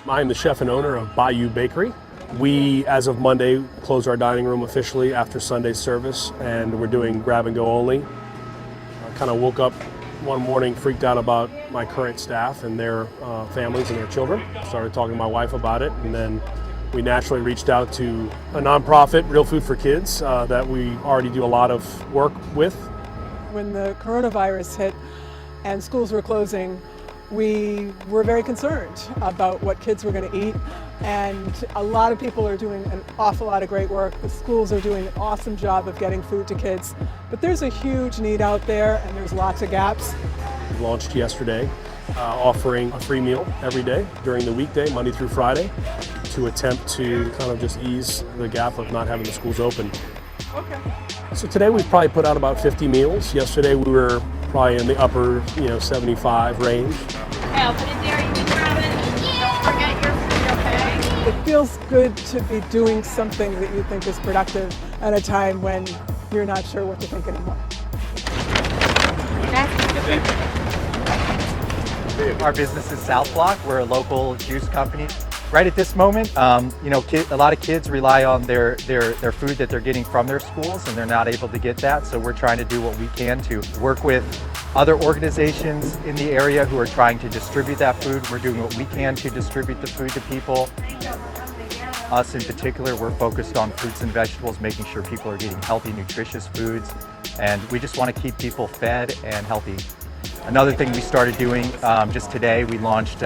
I am the chef and owner of Bayou Bakery. We, as of Monday, close our dining room officially after Sunday service, and we're doing grab and go only. I kind of woke up one morning freaked out about my current staff and their families and their children. Started talking to my wife about it, and then we naturally reached out to a nonprofit, Real Food for Kids, that we already do a lot of work with. When the coronavirus hit and schools were closing, we were very concerned about what kids were going to eat, and a lot of people are doing an awful lot of great work. The schools are doing an awesome job of getting food to kids, but there's a huge need out there and there's lots of gaps. We launched yesterday, offering a free meal every day during the weekday, Monday through Friday, to attempt to kind of just ease the gap of not having the schools open. Okay. So today we've probably put out about 50 meals. Yesterday we were probably in the upper, 75 range. Okay, I'll put it there. You can grab it. Don't forget your food, okay? It feels good to be doing something that you think is productive at a time when you're not sure what to think anymore. Our business is South Block. We're a local juice company. Right at this moment, a lot of kids rely on their food that they're getting from their schools, and they're not able to get that. So we're trying to do what we can to work with other organizations in the area who are trying to distribute that food. We're doing what we can to distribute the food to people. Us in particular, we're focused on fruits and vegetables, making sure people are getting healthy, nutritious foods, and we just want to keep people fed and healthy. Another thing we started doing just today, we launched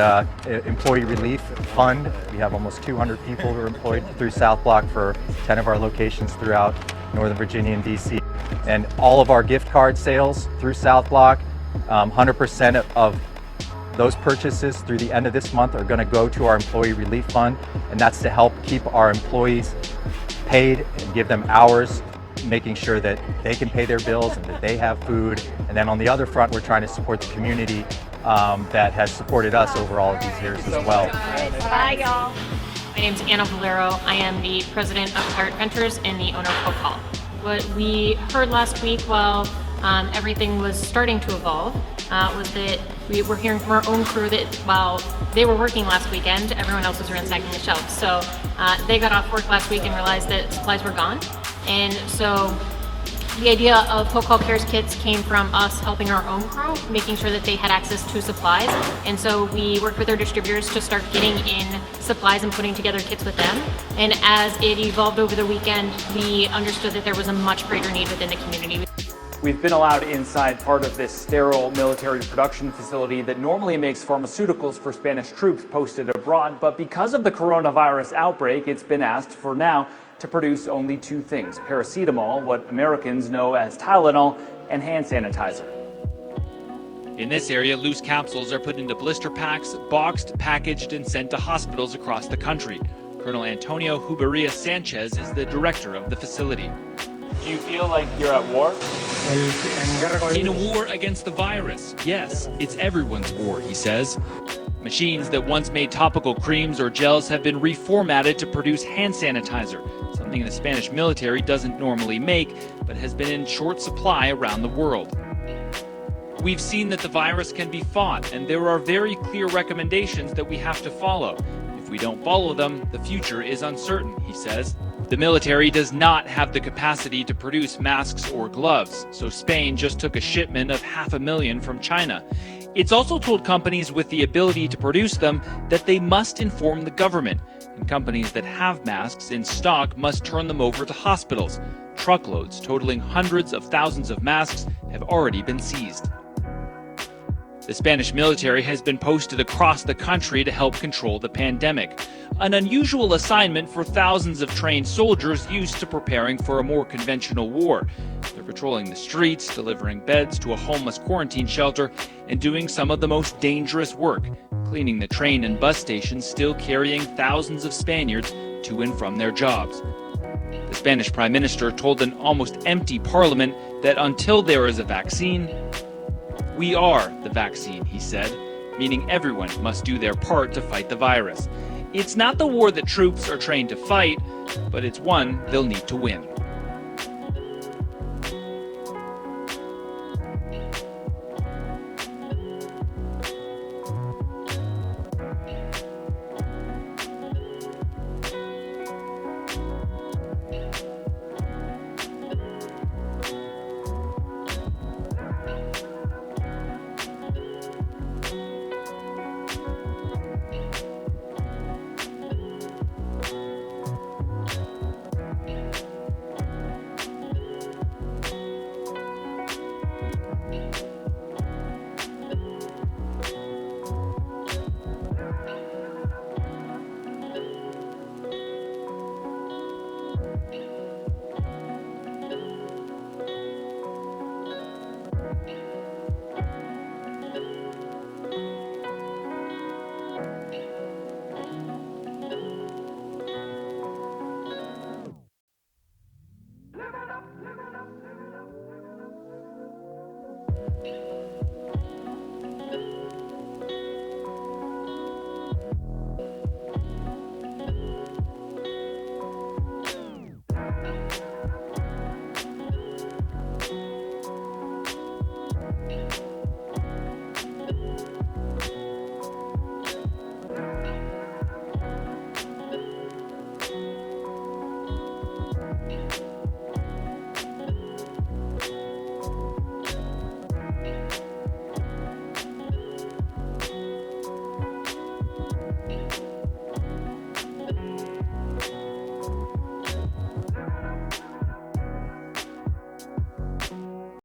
Employee Relief Fund. We have almost 200 people who are employed through South Block for 10 of our locations throughout Northern Virginia and DC. And all of our gift card sales through South Block, 100% of those purchases through the end of this month are going to go to our Employee Relief Fund, and that's to help keep our employees paid and give them hours, making sure that they can pay their bills and that they have food. And then on the other front, we're trying to support the community that has supported us over all of these years as well. Bye, y'all. My name's Anna Valero. I am the president of Pirate Ventures and the owner of Coke. What we heard last week while everything was starting to evolve was that we were hearing from our own crew that while they were working last weekend, everyone else was ransacking the shelves. So they got off work last week and realized that supplies were gone. And so the idea of Coke All Cares kits came from us helping our own crew, making sure that they had access to supplies. And so we worked with our distributors to start getting in supplies and putting together kits with them. And as it evolved over the weekend, we understood that there was a much greater need within the community. We've been allowed inside part of this sterile military production facility that normally makes pharmaceuticals for Spanish troops posted abroad, but because of the coronavirus outbreak, it's been asked for now to produce only two things: paracetamol, what Americans know as Tylenol, and hand sanitizer. In this area, loose capsules are put into blister packs, boxed, packaged, and sent to hospitals across the country. Colonel Antonio Huberia Sanchez is the director of the facility. Do you feel like you're at war? In a war against the virus, yes, it's everyone's war, he says. Machines that once made topical creams or gels have been reformatted to produce hand sanitizer, something the Spanish military doesn't normally make, but has been in short supply around the world. We've seen that the virus can be fought, and there are very clear recommendations that we have to follow. If we don't follow them, the future is uncertain, he says. The military does not have the capacity to produce masks or gloves, so Spain just took a shipment of 500,000 from China. It's also told companies with the ability to produce them that they must inform the government, and companies that have masks in stock must turn them over to hospitals. Truckloads totaling hundreds of thousands of masks have already been seized. The Spanish military has been posted across the country to help control the pandemic, an unusual assignment for thousands of trained soldiers used to preparing for a more conventional war. They're patrolling the streets, delivering beds to a homeless quarantine shelter, and doing some of the most dangerous work, cleaning the train and bus stations still carrying thousands of Spaniards to and from their jobs. The Spanish Prime Minister told an almost empty parliament that until there is a vaccine, we are the vaccine, he said, meaning everyone must do their part to fight the virus. It's not the war that troops are trained to fight, but it's one they'll need to win.